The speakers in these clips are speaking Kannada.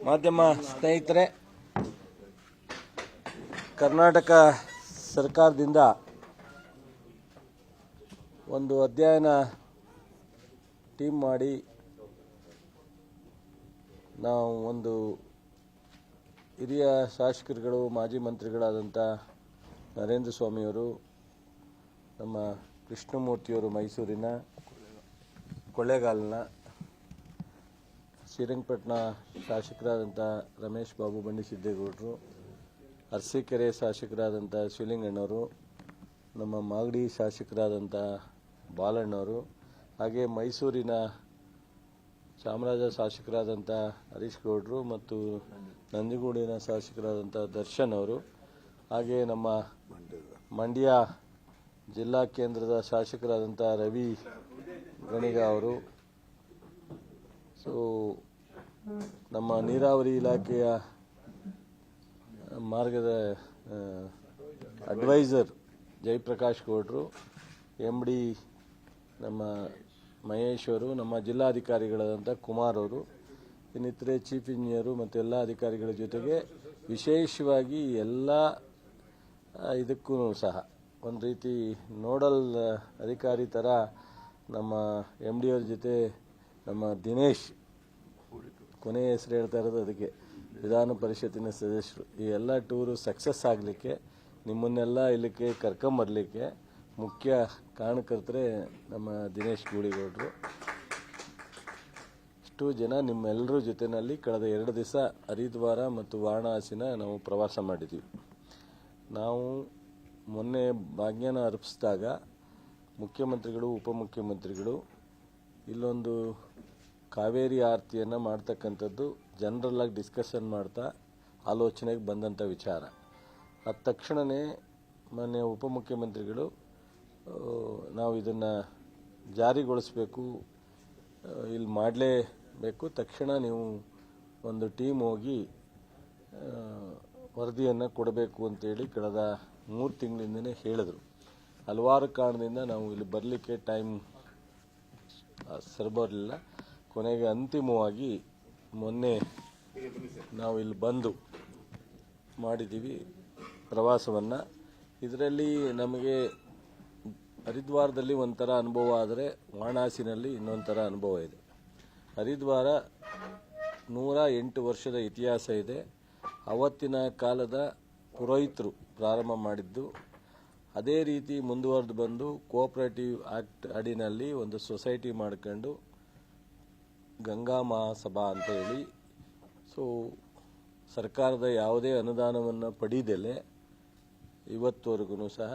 ಮಾಧ್ಯಮ ಸ್ನೇಹಿತರೆ, ಕರ್ನಾಟಕ ಸರ್ಕಾರದಿಂದ ಒಂದು ಅಧ್ಯಯನ ಟೀಮ್ ಮಾಡಿ ನಾವು ಒಂದು ಹಿರಿಯ ಶಾಸಕರುಗಳು ಮಾಜಿ ಮಂತ್ರಿಗಳಾದಂಥ ನರೇಂದ್ರ ಸ್ವಾಮಿಯವರು, ನಮ್ಮ ಕೃಷ್ಣಮೂರ್ತಿಯವರು ಮೈಸೂರಿನ ಕೊಳ್ಳೇಗಾಲನ, ಶ್ರೀರಂಗಪಟ್ಟಣ ಶಾಸಕರಾದಂಥ ರಮೇಶ್ ಬಾಬು ಬಂಡಿಸಿದ್ದೇಗೌಡರು, ಅರಸೀಕೆರೆ ಶಾಸಕರಾದಂಥ ಶಿವಲಿಂಗಣ್ಣವರು, ನಮ್ಮ ಮಾಗಡಿ ಶಾಸಕರಾದಂಥ ಬಾಲಣ್ಣವರು, ಹಾಗೆ ಮೈಸೂರಿನ ಚಾಮರಾಜ ಶಾಸಕರಾದಂಥ ಹರೀಶ್ ಗೌಡರು ಮತ್ತು ನಂಜನಗೂಡಿನ ಶಾಸಕರಾದಂಥ ದರ್ಶನ್ ಅವರು, ಹಾಗೆ ನಮ್ಮ ಮಂಡ್ಯ ಜಿಲ್ಲಾ ಕೇಂದ್ರದ ಶಾಸಕರಾದಂಥ ರವಿ ಗಣಿಗ ಅವರು, ನಮ್ಮ ನೀರಾವರಿ ಇಲಾಖೆಯ ಮಾರ್ಗದ ಅಡ್ವೈಸರ್ ಜಯಪ್ರಕಾಶ್ ಗೌಡರು, MD ನಮ್ಮ ಮಹೇಶ್ ಅವರು, ನಮ್ಮ ಜಿಲ್ಲಾಧಿಕಾರಿಗಳಾದಂಥ ಕುಮಾರ್ ಅವರು, ಇನ್ನಿತರೆ ಚೀಫ್ ಇಂಜಿನಿಯರು ಮತ್ತು ಎಲ್ಲ ಅಧಿಕಾರಿಗಳ ಜೊತೆಗೆ ವಿಶೇಷವಾಗಿ ಎಲ್ಲ ಇದಕ್ಕೂ ಸಹ ಒಂದು ರೀತಿ ನೋಡಲ್ ಅಧಿಕಾರಿ ಥರ ನಮ್ಮ MD ಅವ್ರ ಜೊತೆ ನಮ್ಮ ದಿನೇಶ್, ಕೊನೆಯ ಹೆಸರು ಹೇಳ್ತಾ ಇರೋದು ಅದಕ್ಕೆ, ವಿಧಾನ ಪರಿಷತ್ತಿನ ಸದಸ್ಯರು, ಈ ಎಲ್ಲ ಟೂರು ಸಕ್ಸಸ್ ಆಗಲಿಕ್ಕೆ, ನಿಮ್ಮನ್ನೆಲ್ಲ ಇಲ್ಲಿಗೆ ಕರ್ಕೊಂಬರಲಿಕ್ಕೆ ಮುಖ್ಯ ಕಾರಣಕರ್ತರೆ ನಮ್ಮ ದಿನೇಶ್ ಗೂಳಿಗೌಡರು. ಇಷ್ಟು ಜನ ನಿಮ್ಮೆಲ್ಲರ ಜೊತೆಯಲ್ಲಿ ಕಳೆದ 2 ದಿವಸ ಹರಿದ್ವಾರ ಮತ್ತು ವಾರಣಾಸಿನ ನಾವು ಪ್ರವಾಸ ಮಾಡಿದ್ದೀವಿ. ನಾವು ಮೊನ್ನೆ ಭಾಗ್ಯನ ಅರ್ಪಿಸಿದಾಗ ಮುಖ್ಯಮಂತ್ರಿಗಳು, ಉಪಮುಖ್ಯಮಂತ್ರಿಗಳು ಇಲ್ಲೊಂದು ಕಾವೇರಿ ಆರತಿಯನ್ನು ಮಾಡ್ತಕ್ಕಂಥದ್ದು ಜನರಲ್ಲಾಗಿ ಡಿಸ್ಕಷನ್ ಮಾಡ್ತಾ ಆಲೋಚನೆಗೆ ಬಂದಂಥ ವಿಚಾರ. ಅದ ತಕ್ಷಣವೇ ಮಾನ್ಯ ಉಪಮುಖ್ಯಮಂತ್ರಿಗಳು ನಾವು ಇದನ್ನು ಜಾರಿಗೊಳಿಸಬೇಕು, ಇಲ್ಲಿ ಮಾಡಲೇಬೇಕು, ತಕ್ಷಣ ನೀವು ಒಂದು ಟೀಮ್ ಹೋಗಿ ವರದಿಯನ್ನು ಕೊಡಬೇಕು ಅಂತೇಳಿ ಕಳೆದ 3 ತಿಂಗಳಿಂದಲೇ ಹೇಳಿದರು. ಹಲವಾರು ಕಾರಣದಿಂದ ನಾವು ಇಲ್ಲಿ ಬರಲಿಕ್ಕೆ ಟೈಮ್ ಸರಿಬರಲಿಲ್ಲ. ಕೊನೆಗೆ ಅಂತಿಮವಾಗಿ ಮೊನ್ನೆ ನಾವು ಇಲ್ಲಿ ಬಂದು ಮಾಡಿದ್ದೀವಿ ಪ್ರವಾಸವನ್ನು. ಇದರಲ್ಲಿ ನಮಗೆ ಹರಿದ್ವಾರದಲ್ಲಿ ಒಂಥರ ಅನುಭವ ಆದರೆ ವಾರಣಾಸಿನಲ್ಲಿ ಇನ್ನೊಂದು ಥರ ಅನುಭವ ಇದೆ. ಹರಿದ್ವಾರ 108 ವರ್ಷದ ಇತಿಹಾಸ ಇದೆ. ಅವತ್ತಿನ ಕಾಲದ ಪುರೋಹಿತರು ಪ್ರಾರಂಭ ಮಾಡಿದ್ದು. ಅದೇ ರೀತಿ ಮುಂದುವರೆದು ಬಂದು ಕೋಆಪರೇಟಿವ್ ಆಕ್ಟ್ ಅಡಿನಲ್ಲಿ ಒಂದು ಸೊಸೈಟಿ ಮಾಡ್ಕೊಂಡು ಗಂಗಾ ಮಹಾಸಭಾ ಅಂತ ಹೇಳಿ, ಸರ್ಕಾರದ ಯಾವುದೇ ಅನುದಾನವನ್ನು ಪಡೆಯದಲೇ ಇವತ್ತುವರೆಗೂ ಸಹ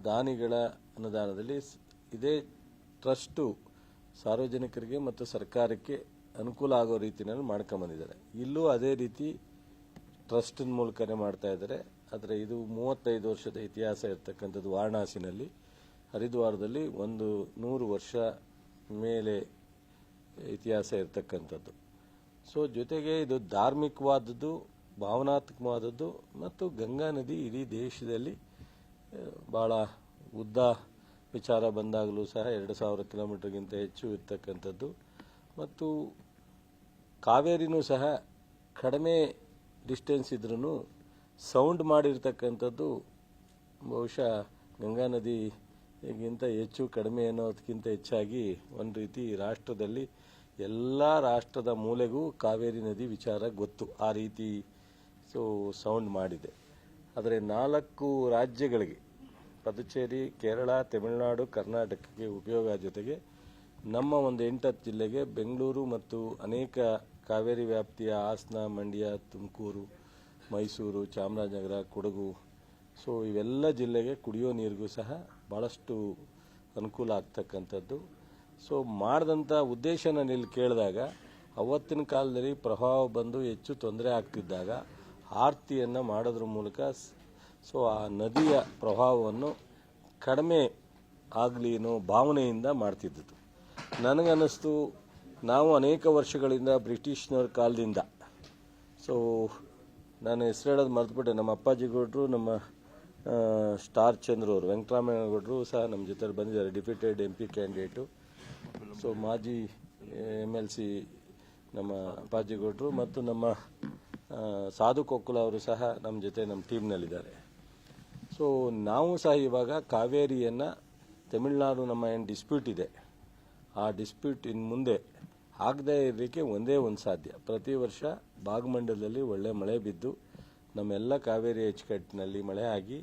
ದಾನಿಗಳ ಅನುದಾನದಲ್ಲಿ ಇದೇ ಟ್ರಸ್ಟು ಸಾರ್ವಜನಿಕರಿಗೆ ಮತ್ತು ಸರ್ಕಾರಕ್ಕೆ ಅನುಕೂಲ ಆಗೋ ರೀತಿಯಲ್ಲಿ ಮಾಡ್ಕೊಂಬಂದಿದ್ದಾರೆ. ಇಲ್ಲೂ ಅದೇ ರೀತಿ ಟ್ರಸ್ಟಿನ ಮೂಲಕನೇ ಮಾಡ್ತಾ ಇದ್ದಾರೆ. ಆದರೆ ಇದು 35 ವರ್ಷದ ಇತಿಹಾಸ ಇರತಕ್ಕಂಥದ್ದು ವಾರಣಾಸಿನಲ್ಲಿ. ಹರಿದ್ವಾರದಲ್ಲಿ 100 ವರ್ಷ ಮೇಲೆ ಇತಿಹಾಸ ಇರತಕ್ಕಂಥದ್ದು. ಜೊತೆಗೆ ಇದು ಧಾರ್ಮಿಕವಾದದ್ದು, ಭಾವನಾತ್ಮಕವಾದದ್ದು ಮತ್ತು ಗಂಗಾ ನದಿ ಇಡೀ ದೇಶದಲ್ಲಿ ಭಾಳ ಉದ್ದ ವಿಚಾರ ಬಂದಾಗಲೂ ಸಹ 2000 ಕಿಲೋಮೀಟರ್ಗಿಂತ ಹೆಚ್ಚು ಇರ್ತಕ್ಕಂಥದ್ದು. ಮತ್ತು ಕಾವೇರಿನೂ ಸಹ ಕಡಿಮೆ ಡಿಸ್ಟೆನ್ಸ್ ಇದ್ರೂ ಸೌಂಡ್ ಮಾಡಿರ್ತಕ್ಕಂಥದ್ದು ಬಹುಶಃ ಗಂಗಾ ನದಿಗಿಂತ ಹೆಚ್ಚು, ಕಡಿಮೆ ಅನ್ನೋದಕ್ಕಿಂತ ಹೆಚ್ಚಾಗಿ ಒಂದು ರೀತಿ ರಾಷ್ಟ್ರದಲ್ಲಿ ಎಲ್ಲ ರಾಷ್ಟ್ರದ ಮೂಲೆಗೂ ಕಾವೇರಿ ನದಿ ವಿಚಾರ ಗೊತ್ತು. ಆ ರೀತಿ ಸೌಂಡ್ ಮಾಡಿದೆ. ಆದರೆ 4 ರಾಜ್ಯಗಳಿಗೆ, ಪುದುಚೇರಿ, ಕೇರಳ, ತಮಿಳುನಾಡು, ಕರ್ನಾಟಕಕ್ಕೆ ಉಪಯೋಗ ಜೊತೆಗೆ ನಮ್ಮ ಒಂದು 8-10 ಜಿಲ್ಲೆಗೆ, ಬೆಂಗಳೂರು ಮತ್ತು ಅನೇಕ ಕಾವೇರಿ ವ್ಯಾಪ್ತಿಯ ಹಾಸನ, ಮಂಡ್ಯ, ತುಮಕೂರು, ಮೈಸೂರು, ಚಾಮರಾಜನಗರ, ಕೊಡಗು, ಇವೆಲ್ಲ ಜಿಲ್ಲೆಗೆ ಕುಡಿಯೋ ನೀರಿಗೂ ಸಹ ಭಾಳಷ್ಟು ಅನುಕೂಲ ಆಗ್ತಕ್ಕಂಥದ್ದು. ಮಾಡಿದಂಥ ಉದ್ದೇಶನ ಇಲ್ಲಿ ಕೇಳಿದಾಗ, ಅವತ್ತಿನ ಕಾಲದಲ್ಲಿ ಪ್ರವಾಹ ಬಂದು ಹೆಚ್ಚು ತೊಂದರೆ ಆಗ್ತಿದ್ದಾಗ ಆರತಿಯನ್ನು ಮಾಡೋದ್ರ ಮೂಲಕ ಆ ನದಿಯ ಪ್ರವಾಹವನ್ನು ಕಡಿಮೆ ಆಗಲಿ ಅನ್ನೋ ಭಾವನೆಯಿಂದ ಮಾಡ್ತಿದ್ದದ್ದು. ನನಗನ್ನಿಸ್ತು, ನಾವು ಅನೇಕ ವರ್ಷಗಳಿಂದ ಬ್ರಿಟಿಷ್ನವ್ರ ಕಾಲದಿಂದ, ನಾನು ಹೆಸರು ಹೇಳೋದು ಮರೆತುಬಿಟ್ಟೆ, ನಮ್ಮ ಅಪ್ಪಾಜಿಗೌಡರು, ನಮ್ಮ ಸ್ಟಾರ್ ಚಂದ್ರು ಅವರು, ವೆಂಕಟರಾಮೇಗೌಡರು ಸಹ ನಮ್ಮ ಜೊತೆ ಬಂದಿದ್ದಾರೆ, ಡಿಫಿಟೆಡ್ MP ಕ್ಯಾಂಡಿಡೇಟು. ಮಾಜಿ MLC ನಮ್ಮ ಅಪ್ಪಾಜಿಗೌಡರು ಮತ್ತು ನಮ್ಮ ಸಾಧು ಕೊಕ್ಕುಲ ಅವರು ಸಹ ನಮ್ಮ ಜೊತೆ ನಮ್ಮ ಟೀಮ್ನಲ್ಲಿದ್ದಾರೆ. ಸೊ ನಾವು ಸಹ ಇವಾಗ ಕಾವೇರಿಯನ್ನು ತಮಿಳುನಾಡು ನಮ್ಮ ಏನು ಡಿಸ್ಪ್ಯೂಟ್ ಇದೆ, ಆ ಡಿಸ್ಪ್ಯೂಟ್ ಇನ್ನು ಮುಂದೆ ಆಗದೇ ಇರಲಿಕ್ಕೆ ಒಂದೇ ಒಂದು ಸಾಧ್ಯ. ಪ್ರತಿ ವರ್ಷ ಭಾಗಮಂಡಲದಲ್ಲಿ ಒಳ್ಳೆ ಮಳೆ ಬಿದ್ದು ನಮ್ಮೆಲ್ಲ ಕಾವೇರಿ ಅಚ್ಚುಕಟ್ಟಿನಲ್ಲಿ ಮಳೆ ಆಗಿ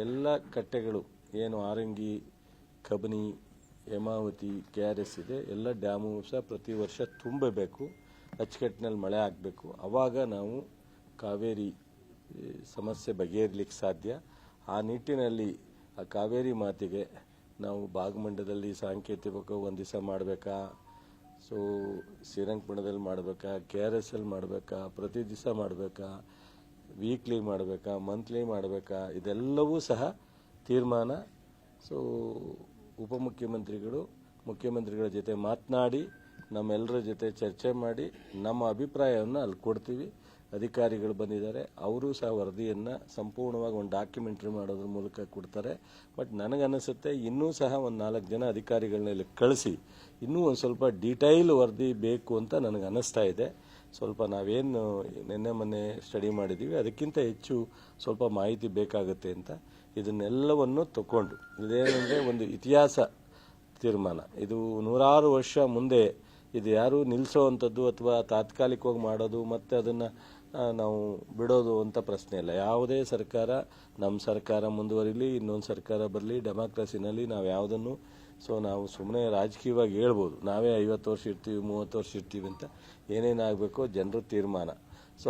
ಎಲ್ಲ ಕಟ್ಟೆಗಳು ಏನು ಆರಂಗಿ, ಕಬಿನಿ, ಹೇಮಾವತಿ, KRS ಇದೆ, ಎಲ್ಲ ಡ್ಯಾಮು ಸಹ ಪ್ರತಿ ವರ್ಷ ತುಂಬಬೇಕು, ಅಚ್ಚುಕಟ್ಟಿನಲ್ಲಿ ಮಳೆ ಆಗಬೇಕು. ಆವಾಗ ನಾವು ಕಾವೇರಿ ಸಮಸ್ಯೆ ಬಗೆಹರಿಲಿಕ್ಕೆ ಸಾಧ್ಯ. ಆ ನಿಟ್ಟಿನಲ್ಲಿ ಆ ಕಾವೇರಿ ಮಾತಿಗೆ ನಾವು ಭಾಗಮಂಡಲದಲ್ಲಿ ಸಾಂಕೇತಿಕ ಒಂದು ದಿವಸ ಮಾಡಬೇಕಾ, ಸೊ ಶ್ರೀರಂಗಪಟ್ಟಣದಲ್ಲಿ ಮಾಡಬೇಕಾ, KRS ಅಲ್ಲಿ ಮಾಡಬೇಕಾ, ಪ್ರತಿ ದಿವಸ ಮಾಡಬೇಕಾ, ವೀಕ್ಲಿ ಮಾಡಬೇಕಾ, ಮಂತ್ಲಿ ಮಾಡಬೇಕಾ, ಇದೆಲ್ಲವೂ ಸಹ ತೀರ್ಮಾನ. ಸೊ ಉಪಮುಖ್ಯಮಂತ್ರಿಗಳು ಮುಖ್ಯಮಂತ್ರಿಗಳ ಜೊತೆ ಮಾತನಾಡಿ ನಮ್ಮೆಲ್ಲರ ಜೊತೆ ಚರ್ಚೆ ಮಾಡಿ ನಮ್ಮ ಅಭಿಪ್ರಾಯವನ್ನು ಅಲ್ಲಿ ಕೊಡ್ತೀವಿ. ಅಧಿಕಾರಿಗಳು ಬಂದಿದ್ದಾರೆ, ಅವರು ಸಹ ವರದಿಯನ್ನು ಸಂಪೂರ್ಣವಾಗಿ ಒಂದು ಡಾಕ್ಯುಮೆಂಟ್ರಿ ಮಾಡೋದ್ರ ಮೂಲಕ ಕೊಡ್ತಾರೆ. ಬಟ್ ನನಗನ್ನಿಸುತ್ತೆ ಇನ್ನೂ ಸಹ ಒಂದು 4 ಜನ ಅಧಿಕಾರಿಗಳನ್ನ ಕಳಿಸಿ ಇನ್ನೂ ಒಂದು ಸ್ವಲ್ಪ ಡೀಟೈಲ್ ವರದಿ ಬೇಕು ಅಂತ ನನಗೆ ಅನ್ನಿಸ್ತಾ ಇದೆ. ಸ್ವಲ್ಪ ನಾವೇನು ನಿನ್ನೆ ಮೊನ್ನೆ ಸ್ಟಡಿ ಮಾಡಿದ್ದೀವಿ ಅದಕ್ಕಿಂತ ಹೆಚ್ಚು ಸ್ವಲ್ಪ ಮಾಹಿತಿ ಬೇಕಾಗುತ್ತೆ ಅಂತ ಇದನ್ನೆಲ್ಲವನ್ನು ತಗೊಂಡು, ಇದೇನೆಂದರೆ ಒಂದು ಇತಿಹಾಸ ತೀರ್ಮಾನ. ಇದು 100 ವರ್ಷ ಮುಂದೆ ಇದು ಯಾರು ನಿಲ್ಲಿಸೋವಂಥದ್ದು ಅಥವಾ ತಾತ್ಕಾಲಿಕವಾಗಿ ಮಾಡೋದು ಮತ್ತು ಅದನ್ನು ನಾವು ಬಿಡೋದು ಅಂತ ಪ್ರಶ್ನೆ ಇಲ್ಲ. ಯಾವುದೇ ಸರ್ಕಾರ, ನಮ್ಮ ಸರ್ಕಾರ ಮುಂದುವರಿಲಿ, ಇನ್ನೊಂದು ಸರ್ಕಾರ ಬರಲಿ, ಡೆಮಾಕ್ರಸಿನಲ್ಲಿ ನಾವು ಯಾವುದನ್ನು ನಾವು ಸುಮ್ಮನೆ ರಾಜಕೀಯವಾಗಿ ಹೇಳ್ಬೋದು ನಾವೇ 50 ವರ್ಷ ಇರ್ತೀವಿ, 30 ವರ್ಷ ಇರ್ತೀವಿ ಅಂತ. ಏನೇನಾಗಬೇಕೋ ಜನರ ತೀರ್ಮಾನ. ಸೊ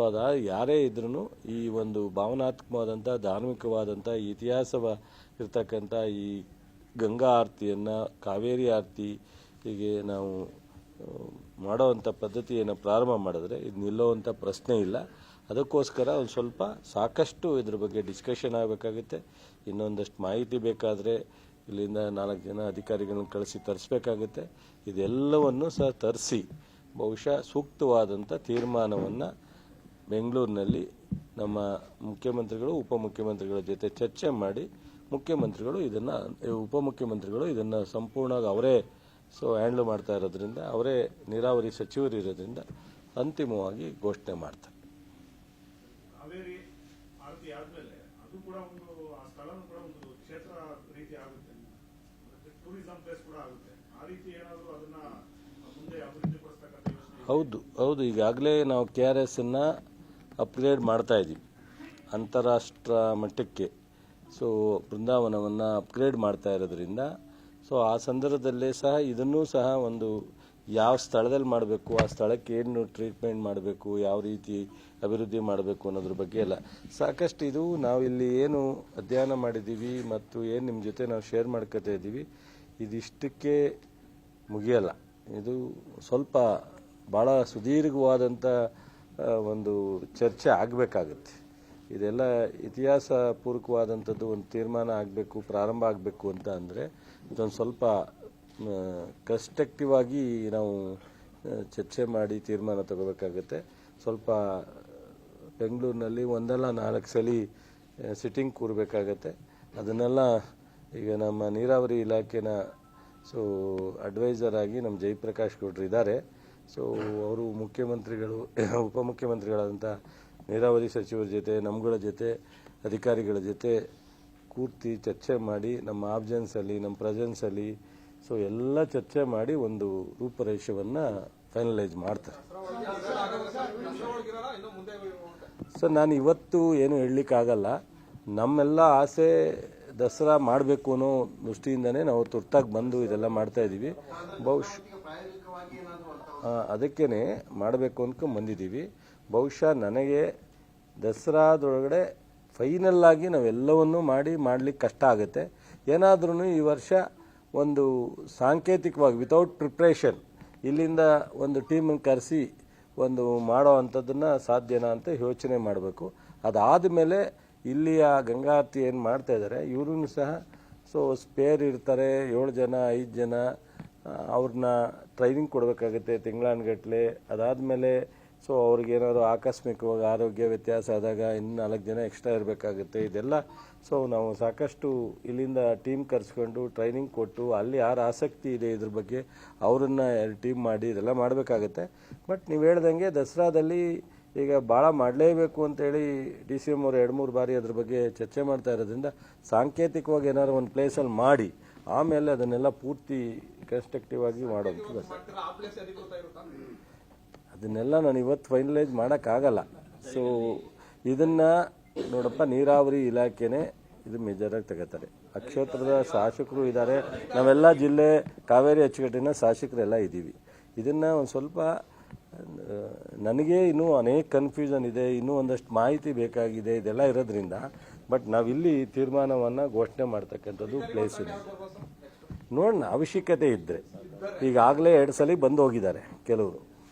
ಯಾರೇ ಇದ್ರೂ ಈ ಒಂದು ಭಾವನಾತ್ಮಕವಾದಂಥ, ಧಾರ್ಮಿಕವಾದಂಥ, ಇತಿಹಾಸವ ಇರ್ತಕ್ಕಂಥ ಈ ಗಂಗಾ ಆರತಿಯನ್ನು, ಕಾವೇರಿ ಆರತಿ ಹೀಗೆ ನಾವು ಮಾಡೋವಂಥ ಪದ್ಧತಿಯನ್ನು ಪ್ರಾರಂಭ ಮಾಡಿದ್ರೆ ಇದು ನಿಲ್ಲುವಂಥ ಪ್ರಶ್ನೆ ಇಲ್ಲ. ಅದಕ್ಕೋಸ್ಕರ ಒಂದು ಸ್ವಲ್ಪ ಸಾಕಷ್ಟು ಇದ್ರ ಬಗ್ಗೆ ಡಿಸ್ಕಷನ್ ಆಗಬೇಕಾಗುತ್ತೆ. ಇನ್ನೊಂದಷ್ಟು ಮಾಹಿತಿ ಬೇಕಾದರೆ ಇಲ್ಲಿಂದ 4 ಜನ ಅಧಿಕಾರಿಗಳನ್ನ ಕಳಿಸಿ ತರಿಸ್ಬೇಕಾಗುತ್ತೆ. ಇದೆಲ್ಲವನ್ನು ಸಹ ತರಿಸಿ ಬಹುಶಃ ಸೂಕ್ತವಾದಂಥ ತೀರ್ಮಾನವನ್ನು ಬೆಂಗಳೂರಿನಲ್ಲಿ ನಮ್ಮ ಮುಖ್ಯಮಂತ್ರಿಗಳು ಉಪಮುಖ್ಯಮಂತ್ರಿಗಳ ಜೊತೆ ಚರ್ಚೆ ಮಾಡಿ ಉಪಮುಖ್ಯಮಂತ್ರಿಗಳು ಇದನ್ನು ಸಂಪೂರ್ಣವಾಗಿ ಅವರೇ ಹ್ಯಾಂಡ್ಲ್ ಮಾಡ್ತಾ ಇರೋದ್ರಿಂದ, ಅವರೇ ನೀರಾವರಿ ಸಚಿವರು ಇರೋದ್ರಿಂದ ಅಂತಿಮವಾಗಿ ಘೋಷಣೆ ಮಾಡ್ತಾರೆ. ಕಾವೇರಿ ಆರತಿ ಆದ್ಮೇಲೆ ಅದು ಕೂಡ ಒಂದು ಆ ಸ್ಥಳನೂ ಕೂಡ ಒಂದು ಕ್ಷೇತ್ರ ರೀತಿ ಆಗುತ್ತೆ, ಟೂರಿಸಂ ಪ್ಲೇಸ್ ಕೂಡ ಆಗುತ್ತೆ. ಆ ರೀತಿ ಏನಾದರೂ ಅದನ್ನ ಮುಂದೆ ಅಭಿವೃದ್ಧಿ ಪಡಿಸತಕ್ಕಂಥ ಯೋಚನೆ? ಹೌದು. ಈಗಾಗಲೇ ನಾವು KRS ಅನ್ನ ಅಪ್ಗ್ರೇಡ್ ಮಾಡ್ತಾ ಇದ್ದೀವಿ ಅಂತಾರಾಷ್ಟ್ರ ಮಟ್ಟಕ್ಕೆ. ಸೊ ಬೃಂದಾವನವನ್ನು ಅಪ್ಗ್ರೇಡ್ ಮಾಡ್ತಾ ಇರೋದ್ರಿಂದ ಆ ಸಂದರ್ಭದಲ್ಲೇ ಸಹ ಇದನ್ನೂ ಸಹ ಒಂದು ಯಾವ ಸ್ಥಳದಲ್ಲಿ ಮಾಡಬೇಕು, ಆ ಸ್ಥಳಕ್ಕೆ ಏನು ಟ್ರೀಟ್ಮೆಂಟ್ ಮಾಡಬೇಕು, ಯಾವ ರೀತಿ ಅಭಿವೃದ್ಧಿ ಮಾಡಬೇಕು ಅನ್ನೋದ್ರ ಬಗ್ಗೆ ಎಲ್ಲ ಸಾಕಷ್ಟು ಇದು ನಾವಿಲ್ಲಿ ಏನು ಅಧ್ಯಯನ ಮಾಡಿದ್ದೀವಿ ಮತ್ತು ಏನು ನಿಮ್ಮ ಜೊತೆ ನಾವು ಶೇರ್ ಮಾಡ್ಕೊತಾ ಇದ್ದೀವಿ, ಇದಿಷ್ಟಕ್ಕೆ ಮುಗಿಯಲ್ಲ. ಇದು ಸ್ವಲ್ಪ ಭಾಳ ಸುದೀರ್ಘವಾದಂಥ ಒಂದು ಚರ್ಚೆ ಆಗಬೇಕಾಗುತ್ತೆ. ಇದೆಲ್ಲ ಇತಿಹಾಸ ಪೂರ್ವಕವಾದಂಥದ್ದು ಒಂದು ತೀರ್ಮಾನ ಆಗಬೇಕು, ಪ್ರಾರಂಭ ಆಗಬೇಕು ಅಂತ ಅಂದರೆ ಇದೊಂದು ಸ್ವಲ್ಪ ಕನ್ಸ್ಟ್ರಕ್ಟಿವ್ ಆಗಿ ನಾವು ಚರ್ಚೆ ಮಾಡಿ ತೀರ್ಮಾನ ತಗೋಬೇಕಾಗುತ್ತೆ. ಸ್ವಲ್ಪ ಬೆಂಗಳೂರಿನಲ್ಲಿ 1-4 ಸಲ ಸಿಟ್ಟಿಂಗ್ ಕೂರಬೇಕಾಗತ್ತೆ. ಅದನ್ನೆಲ್ಲ ಈಗ ನಮ್ಮ ನೀರಾವರಿ ಇಲಾಖೆನ ಅಡ್ವೈಸರ್ ಆಗಿ ನಮ್ಮ ಜಯಪ್ರಕಾಶ್ ಗೌಡ್ರು ಇದ್ದಾರೆ. ಅವರು ಮುಖ್ಯಮಂತ್ರಿಗಳು, ಉಪಮುಖ್ಯಮಂತ್ರಿಗಳಾದಂಥ ನೀರಾವರಿ ಸಚಿವರ ಜೊತೆ, ನಮ್ಮಗಳ ಜೊತೆ, ಅಧಿಕಾರಿಗಳ ಜೊತೆ ಕೂರ್ತಿ ಚರ್ಚೆ ಮಾಡಿ ನಮ್ಮ ಆಬ್ಸೆನ್ಸಲ್ಲಿ, ನಮ್ಮ ಪ್ರೆಸೆನ್ಸಲ್ಲಿ ಎಲ್ಲ ಚರ್ಚೆ ಮಾಡಿ ಒಂದು ರೂಪರೇಷೆಯನ್ನು ಫೈನಲೈಸ್ ಮಾಡ್ತಾರೆ. ನಾನು ಇವತ್ತು ಏನು ಹೇಳಲಿಕ್ಕಾಗಲ್ಲ. ನಮ್ಮೆಲ್ಲ ಆಸೆ ದಸರಾ ಮಾಡಬೇಕು ಅನ್ನೋ ದೃಷ್ಟಿಯಿಂದನೇ ನಾವು ತುರ್ತಾಗಿ ಬಂದು ಇದೆಲ್ಲ ಮಾಡ್ತಾ ಇದ್ದೀವಿ. ಬಹುಶಃ ಅದಕ್ಕೇ ಮಾಡಬೇಕು ಅಂದ್ಕೊಂಡು ಬಂದಿದ್ದೀವಿ. ಬಹುಶಃ ನನಗೆ ದಸರಾದೊಳಗಡೆ ಫೈನಲ್ ಆಗಿ ನಾವೆಲ್ಲವನ್ನೂ ಮಾಡಲಿಕ್ಕೆ ಕಷ್ಟ ಆಗುತ್ತೆ. ಏನಾದ್ರೂ ಈ ವರ್ಷ ಒಂದು ಸಾಂಕೇತಿಕವಾಗಿ ವಿತೌಟ್ ಪ್ರಿಪ್ರೇಷನ್ ಇಲ್ಲಿಂದ ಒಂದು ಟೀಮನ್ನು ಕರೆಸಿ ಒಂದು ಮಾಡೋ ಅಂಥದ್ದನ್ನು ಸಾಧ್ಯನಾ ಅಂತ ಯೋಚನೆ ಮಾಡಬೇಕು. ಅದಾದಮೇಲೆ ಇಲ್ಲಿಯ ಗಂಗಾರತಿ ಏನು ಮಾಡ್ತಾ ಇದ್ದಾರೆ ಇವ್ರೂ ಸಹ ಸ್ಪೇರ್ ಇರ್ತಾರೆ, 7 ಜನ 5 ಜನ ಅವ್ರನ್ನ ಟ್ರೈನಿಂಗ್ ಕೊಡಬೇಕಾಗುತ್ತೆ ತಿಂಗಳಾನುಗಟ್ಟಲೆ. ಅದಾದಮೇಲೆ ಸೊ ಅವ್ರಿಗೇನಾದ್ರು ಆಕಸ್ಮಿಕವಾಗಿ ಆರೋಗ್ಯ ವ್ಯತ್ಯಾಸ ಆದಾಗ ಇನ್ನು 4 ಜನ ಎಕ್ಸ್ಟ್ರಾ ಇರಬೇಕಾಗುತ್ತೆ. ಇದೆಲ್ಲ ಸೊ ನಾವು ಸಾಕಷ್ಟು ಇಲ್ಲಿಂದ ಟೀಮ್ ಕರೆಸ್ಕೊಂಡು ಟ್ರೈನಿಂಗ್ ಕೊಟ್ಟು ಅಲ್ಲಿ ಯಾರು ಆಸಕ್ತಿ ಇದೆ ಇದ್ರ ಬಗ್ಗೆ ಅವರನ್ನು ಟೀಮ್ ಮಾಡಿ ಇದೆಲ್ಲ ಮಾಡಬೇಕಾಗುತ್ತೆ. ಬಟ್ ನೀವು ಹೇಳ್ದಂಗೆ ದಸರಾದಲ್ಲಿ ಈಗ ಭಾಳ ಮಾಡಲೇಬೇಕು ಅಂತೇಳಿ DCM ಅವರು 2-3 ಬಾರಿ ಅದ್ರ ಬಗ್ಗೆ ಚರ್ಚೆ ಮಾಡ್ತಾ ಇರೋದ್ರಿಂದ ಸಾಂಕೇತಿಕವಾಗಿ ಏನಾದ್ರು ಒಂದು ಪ್ಲೇಸಲ್ಲಿ ಮಾಡಿ ಆಮೇಲೆ ಅದನ್ನೆಲ್ಲ ಪೂರ್ತಿ ಕನ್ಸ್ಟ್ರಕ್ಟಿವ್ ಆಗಿ ಮಾಡೋದು. ಅದನ್ನೆಲ್ಲ ನಾನು ಇವತ್ತು ಫೈನಲೈಸ್ ಮಾಡೋಕ್ಕಾಗಲ್ಲ. ಸೊ ಇದನ್ನು ನೋಡಪ್ಪ, ನೀರಾವರಿ ಇಲಾಖೆನೇ ಇದು ಮೇಜರಾಗಿ ತಗೋತಾರೆ. ಅಕ್ಷೇತ್ರದ ಶಾಸಕರು ಇದ್ದಾರೆ, ನಾವೆಲ್ಲ ಜಿಲ್ಲೆ ಕಾವೇರಿ ಅಚ್ಚುಕಟ್ಟಿನ ಶಾಸಕರೆಲ್ಲ ಇದ್ದೀವಿ. ಇದನ್ನು ಒಂದು ಸ್ವಲ್ಪ ನನಗೆ ಇನ್ನೂ ಅನೇಕ ಕನ್ಫ್ಯೂಷನ್ ಇದೆ, ಇನ್ನೂ ಒಂದಷ್ಟು ಮಾಹಿತಿ ಬೇಕಾಗಿದೆ, ಇದೆಲ್ಲ ಇರೋದ್ರಿಂದ ಬಟ್ ನಾವಿಲ್ಲಿ ತೀರ್ಮಾನವನ್ನು ಘೋಷಣೆ ಮಾಡ್ತಕ್ಕಂಥದ್ದು ಪ್ಲೇಸ್ ಇದೆ. ನೋಡೋಣ, ಅವಶ್ಯಕತೆ ಇದ್ದರೆ. ಈಗಾಗಲೇ 2 ಸಲ ಬಂದು ಹೋಗಿದ್ದಾರೆ ಕೆಲವರು.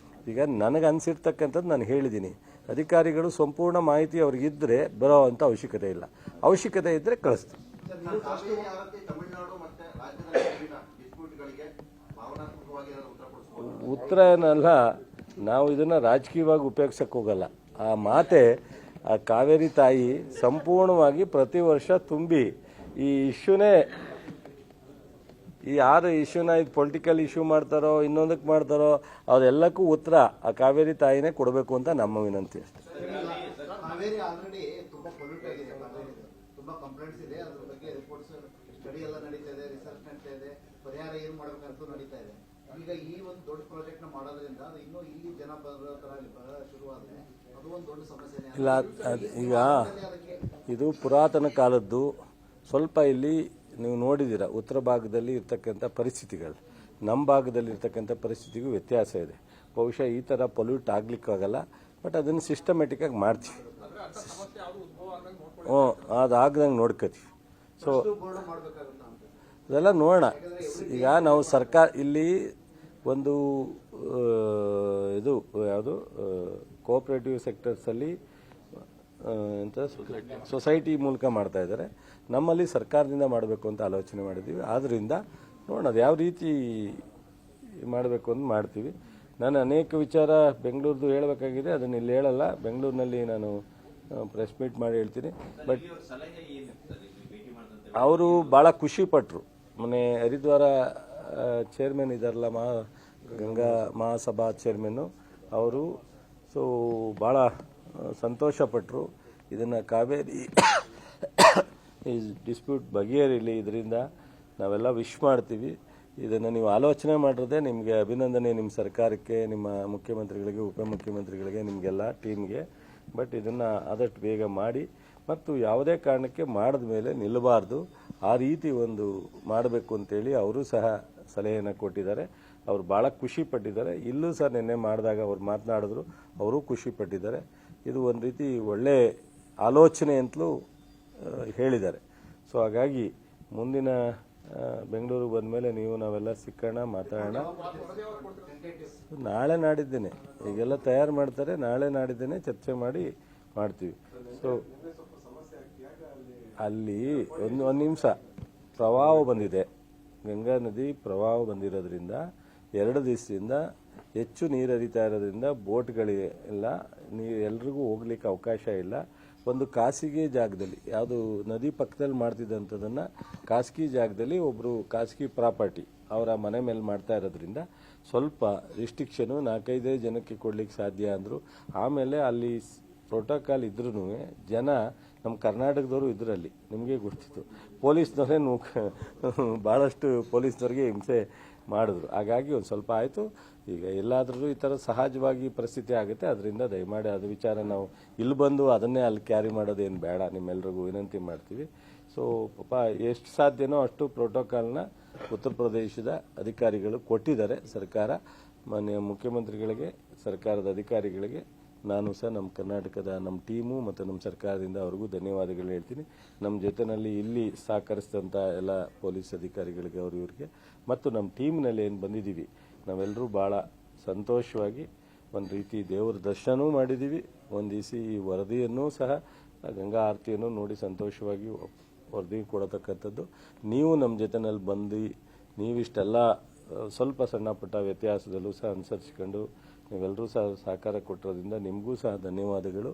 ಈಗ ನನಗೆ ಅನಿಸಿರ್ತಕ್ಕಂಥದ್ದು ನಾನು ಹೇಳಿದ್ದೀನಿ, ಅಧಿಕಾರಿಗಳು ಸಂಪೂರ್ಣ ಮಾಹಿತಿ ಅವ್ರಿಗಿದ್ದರೆ ಬರೋ ಅಂಥ ಅವಶ್ಯಕತೆ ಇಲ್ಲ. ಅವಶ್ಯಕತೆ ಇದ್ದರೆ ಕಳಿಸ್ತೀವಿ. ಉತ್ತರ ಏನಲ್ಲ, ನಾವು ಇದನ್ನು ರಾಜಕೀಯವಾಗಿ ಉಪಯೋಗಿಸಕ್ಕೆ ಹೋಗಲ್ಲ. ಆ ಮಾತೆ ಆ ಕಾವೇರಿ ತಾಯಿ ಸಂಪೂರ್ಣವಾಗಿ ಪ್ರತಿ ವರ್ಷ ತುಂಬಿ ಈ ಇಶ್ಯೂನೇ, ಈ ಯಾರು ಇಶ್ಯೂನ ಇದು ಪೊಲಿಟಿಕಲ್ ಇಶ್ಯೂ ಮಾಡ್ತಾರೋ ಇನ್ನೊಂದಕ್ಕೆ ಮಾಡ್ತಾರೋ ಅದೆಲ್ಲಕ್ಕೂ ಉತ್ತರ ಆ ಕಾವೇರಿ ತಾಯಿನೇ ಕೊಡಬೇಕು ಅಂತ ನಮ್ಮ ವಿನಂತಿ ಅಷ್ಟೇ. ಕಾವೇರಿ ಆಲ್ರೆಡಿ ತುಂಬಾ ಪೊಲ್ಯೂಟ್ ಆಗಿದೆ, ತುಂಬಾ ಕಂಪ್ಲೇಂಟ್ಸ್ ಇದೆ, ಅದ್ರ ಬಗ್ಗೆ ರಿಪೋರ್ಟ್ಸ್ ಸ್ಟಡಿ ಎಲ್ಲ ನಡೀತಾ ಇದೆ, ರಿಸರ್ಚ್ ನಡೀತಾ ಇದೆ, ಪರಿಹಾರ ಏನ್ ಮಾಡ್ಬೇಕಂತ ನಡೀತಾ ಇದೆ. ಈಗ ಈ ಒಂದು ದೊಡ್ಡ ಪ್ರಾಜೆಕ್ಟ್ ನ ಮಾಡೋದ್ರಿಂದ ಅದು ಇನ್ನೂ ಇಲ್ಲಿ ಜನ ಬರೋ ತರ ಶುರುವಾದ್ರೆ ಅದು ಒಂದು ದೊಡ್ಡ ಸಮಸ್ಯೆ ಇಲ್ಲ. ಈಗ ಇದು ಪುರಾತನ ಕಾಲದ್ದು. ಸ್ವಲ್ಪ ಇಲ್ಲಿ ನೀವು ನೋಡಿದ್ದೀರ ಉತ್ತರ ಭಾಗದಲ್ಲಿ ಇರ್ತಕ್ಕಂಥ ಪರಿಸ್ಥಿತಿಗಳು ನಮ್ಮ ಭಾಗದಲ್ಲಿ ಇರ್ತಕ್ಕಂಥ ಪರಿಸ್ಥಿತಿಗೂ ವ್ಯತ್ಯಾಸ ಇದೆ. ಬಹುಶಃ ಈ ಥರ ಪೊಲ್ಯೂಟ್ ಆಗ್ಲಿಕ್ಕಾಗಲ್ಲ, ಬಟ್ ಅದನ್ನು ಸಿಸ್ಟಮೆಟಿಕ್ಕಾಗಿ ಮಾಡ್ತೀವಿ. ಅದಾಗ್ದಂಗೆ ನೋಡ್ಕೋತೀವಿ. ಸೊ ಅದೆಲ್ಲ ನೋಡೋಣ. ಈಗ ನಾವು ಸರ್ಕಾರ ಇಲ್ಲಿ ಒಂದು ಇದು ಯಾವುದು ಕೋಆಪರೇಟಿವ್ ಸೆಕ್ಟರ್ಸಲ್ಲಿ ಎಂತ ಸೊಸೈಟಿ ಮೂಲಕ ಮಾಡ್ತಾ ಇದ್ದಾರೆ. ನಮ್ಮಲ್ಲಿ ಸರ್ಕಾರದಿಂದ ಮಾಡಬೇಕು ಅಂತ ಆಲೋಚನೆ ಮಾಡಿದ್ದೀವಿ. ಆದ್ದರಿಂದ ನೋಡೋಣ ಅದು ಯಾವ ರೀತಿ ಮಾಡಬೇಕು ಅಂತ ಮಾಡ್ತೀವಿ. ನಾನು ಅನೇಕ ವಿಚಾರ ಬೆಂಗಳೂರದು ಹೇಳಬೇಕಾಗಿದೆ, ಅದನ್ನು ಇಲ್ಲಿ ಹೇಳಲ್ಲ. ಬೆಂಗಳೂರಿನಲ್ಲಿ ನಾನು ಪ್ರೆಸ್ ಮೀಟ್ ಮಾಡಿ ಹೇಳ್ತೀನಿ. ಬಟ್ ಅವರು ಭಾಳ ಖುಷಿಪಟ್ಟರು. ಮೊನ್ನೆ ಹರಿದ್ವಾರ ಚೇರ್ಮನ್ ಇದ್ದಾರಲ್ಲ, ಗಂಗಾ ಮಹಾಸಭಾ ಚೇರ್ಮನ್ನು ಅವರು. ಸೊ ಭಾಳ ಸಂತೋಷಪಟ್ಟರು. ಇದನ್ನು ಕಾವೇರಿ ಈ ಡಿಸ್ಪ್ಯೂಟ್ ಬಗೆಹರಿಲಿ, ಇದರಿಂದ ನಾವೆಲ್ಲ ವಿಶ್ ಮಾಡ್ತೀವಿ. ಇದನ್ನು ನೀವು ಆಲೋಚನೆ ಮಾಡಿರೋದೇ ನಿಮಗೆ ಅಭಿನಂದನೆ, ನಿಮ್ಮ ಸರ್ಕಾರಕ್ಕೆ, ನಿಮ್ಮ ಮುಖ್ಯಮಂತ್ರಿಗಳಿಗೆ, ಉಪಮುಖ್ಯಮಂತ್ರಿಗಳಿಗೆ, ನಿಮಗೆಲ್ಲ ಟೀಮ್ಗೆ. ಬಟ್ ಇದನ್ನು ಆದಷ್ಟು ಬೇಗ ಮಾಡಿ ಮತ್ತು ಯಾವುದೇ ಕಾರಣಕ್ಕೆ ಮಾಡಿದ ಮೇಲೆ ನಿಲ್ಲಬಾರ್ದು, ಆ ರೀತಿ ಒಂದು ಮಾಡಬೇಕು ಅಂತೇಳಿ ಅವರು ಸಹ ಸಲಹೆಯನ್ನು ಕೊಟ್ಟಿದ್ದಾರೆ. ಅವರು ಭಾಳ ಖುಷಿಪಟ್ಟಿದ್ದಾರೆ. ಇಲ್ಲೂ ಸಹ ನಿನ್ನೆ ಮಾಡಿದಾಗ ಅವ್ರು ಮಾತನಾಡಿದ್ರು, ಅವರೂ ಖುಷಿಪಟ್ಟಿದ್ದಾರೆ. ಇದು ಒಂದು ರೀತಿ ಒಳ್ಳೆ ಆಲೋಚನೆ ಅಂತಲೂ ಹೇಳಿದ್ದಾರೆ. ಸೊ ಹಾಗಾಗಿ ಮುಂದಿನ ಬೆಂಗಳೂರಿಗೆ ಬಂದ ಮೇಲೆ ನೀವು ನಾವೆಲ್ಲ ಸಿಕ್ಕೋಣ, ಮಾತಾಡೋಣ. ನಾಳೆ ನಾಡಿದ್ದೇನೆ ಈಗೆಲ್ಲ ತಯಾರು ಮಾಡ್ತಾರೆ, ನಾಳೆ ನಾಡಿದ್ದೇನೆ ಚರ್ಚೆ ಮಾಡಿ ಮಾಡ್ತೀವಿ. ಸೊ ಅಲ್ಲಿ ಒಂದು ನಿಮಿಷ ಪ್ರವಾಹ ಬಂದಿದೆ, ಗಂಗಾ ನದಿ ಪ್ರವಾಹ ಬಂದಿರೋದ್ರಿಂದ 2 ದಿವಸದಿಂದ ಹೆಚ್ಚು ನೀರು ಹರಿತಾ ಇರೋದ್ರಿಂದ ಬೋಟ್ಗಳಿಗೆಲ್ಲ ಎಲ್ರಿಗೂ ಹೋಗ್ಲಿಕ್ಕೆ ಅವಕಾಶ ಇಲ್ಲ. ಒಂದು ಖಾಸಗಿ ಜಾಗದಲ್ಲಿ, ಯಾವುದು ನದಿ ಪಕ್ಕದಲ್ಲಿ ಮಾಡ್ತಿದ್ದಂಥದ್ದನ್ನು ಖಾಸಗಿ ಜಾಗದಲ್ಲಿ ಒಬ್ಬರು ಖಾಸಗಿ ಪ್ರಾಪರ್ಟಿ ಅವರ ಮನೆ ಮೇಲೆ ಮಾಡ್ತಾ ಇರೋದ್ರಿಂದ ಸ್ವಲ್ಪ ರಿಸ್ಟ್ರಿಕ್ಷನು 4-5 ಜನಕ್ಕೆ ಕೊಡ್ಲಿಕ್ಕೆ ಸಾಧ್ಯ ಅಂದರು. ಆಮೇಲೆ ಅಲ್ಲಿ ಪ್ರೋಟೋಕಾಲ್ ಇದ್ರೂ ಜನ ನಮ್ಮ ಕರ್ನಾಟಕದವರು ಇದರಲ್ಲಿ ನಿಮಗೆ ಗೊತ್ತಿತ್ತು, ಪೊಲೀಸ್ನವರೇ ಭಾಳಷ್ಟು ಪೊಲೀಸ್ನವ್ರಿಗೆ ಹಿಂಸೆ ಮಾಡಿದ್ರು. ಹಾಗಾಗಿ ಒಂದು ಸ್ವಲ್ಪ ಆಯಿತು. ಈಗ ಎಲ್ಲಾದ್ರೂ ಈ ಥರ ಸಹಜವಾಗಿ ಪರಿಸ್ಥಿತಿ ಆಗುತ್ತೆ. ಅದರಿಂದ ದಯಮಾಡಿ ಅದು ವಿಚಾರ ನಾವು ಇಲ್ಲಿ ಬಂದು ಅದನ್ನೇ ಅಲ್ಲಿ ಕ್ಯಾರಿ ಮಾಡೋದೇನು ಬೇಡ, ನಿಮ್ಮೆಲ್ರಿಗೂ ವಿನಂತಿ ಮಾಡ್ತೀವಿ. ಸೊ ಪಾಪ ಎಷ್ಟು ಸಾಧ್ಯನೋ ಅಷ್ಟು ಪ್ರೋಟೋಕಾಲ್ನ ಉತ್ತರ ಪ್ರದೇಶದ ಅಧಿಕಾರಿಗಳು ಕೊಟ್ಟಿದ್ದಾರೆ. ಸರ್ಕಾರ ಮಾನ್ಯ ಮುಖ್ಯಮಂತ್ರಿಗಳಿಗೆ, ಸರ್ಕಾರದ ಅಧಿಕಾರಿಗಳಿಗೆ ನಾನು ಸಹ ನಮ್ಮ ಕರ್ನಾಟಕದ ನಮ್ಮ ಟೀಮು ಮತ್ತು ನಮ್ಮ ಸರ್ಕಾರದಿಂದ ಅವ್ರಿಗೂ ಧನ್ಯವಾದಗಳು ಹೇಳ್ತೀನಿ. ನಮ್ಮ ಜೊತೆಯಲ್ಲಿ ಇಲ್ಲಿ ಸಹಕರಿಸಿದಂಥ ಎಲ್ಲ ಪೊಲೀಸ್ ಅಧಿಕಾರಿಗಳಿಗೆ, ಅವರು ಇವರಿಗೆ ಮತ್ತು ನಮ್ಮ ಟೀಮ್ನಲ್ಲಿ ಏನು ಬಂದಿದ್ದೀವಿ ನಾವೆಲ್ಲರೂ ಭಾಳ ಸಂತೋಷವಾಗಿ ಒಂದು ರೀತಿ ದೇವರ ದರ್ಶನವೂ ಮಾಡಿದ್ದೀವಿ. ಒಂದು ದಿವಸ ಈ ವರದಿಯನ್ನೂ ಸಹ ಗಂಗಾ ಆರತಿಯನ್ನು ನೋಡಿ ಸಂತೋಷವಾಗಿ ವರದಿ ಕೊಡತಕ್ಕಂಥದ್ದು. ನೀವು ನಮ್ಮ ಜೊತೆಯಲ್ಲಿ ಬಂದು ನೀವಿಷ್ಟೆಲ್ಲ ಸ್ವಲ್ಪ ಸಣ್ಣ ಪುಟ್ಟ ವ್ಯತ್ಯಾಸದಲ್ಲೂ ಸಹ ಅನುಸರಿಸಿಕೊಂಡು ನೀವೆಲ್ಲರೂ ಸಹ ಸಹಕಾರ ಕೊಟ್ಟಿರೋದ್ರಿಂದ ನಿಮಗೂ ಸಹ ಧನ್ಯವಾದಗಳು.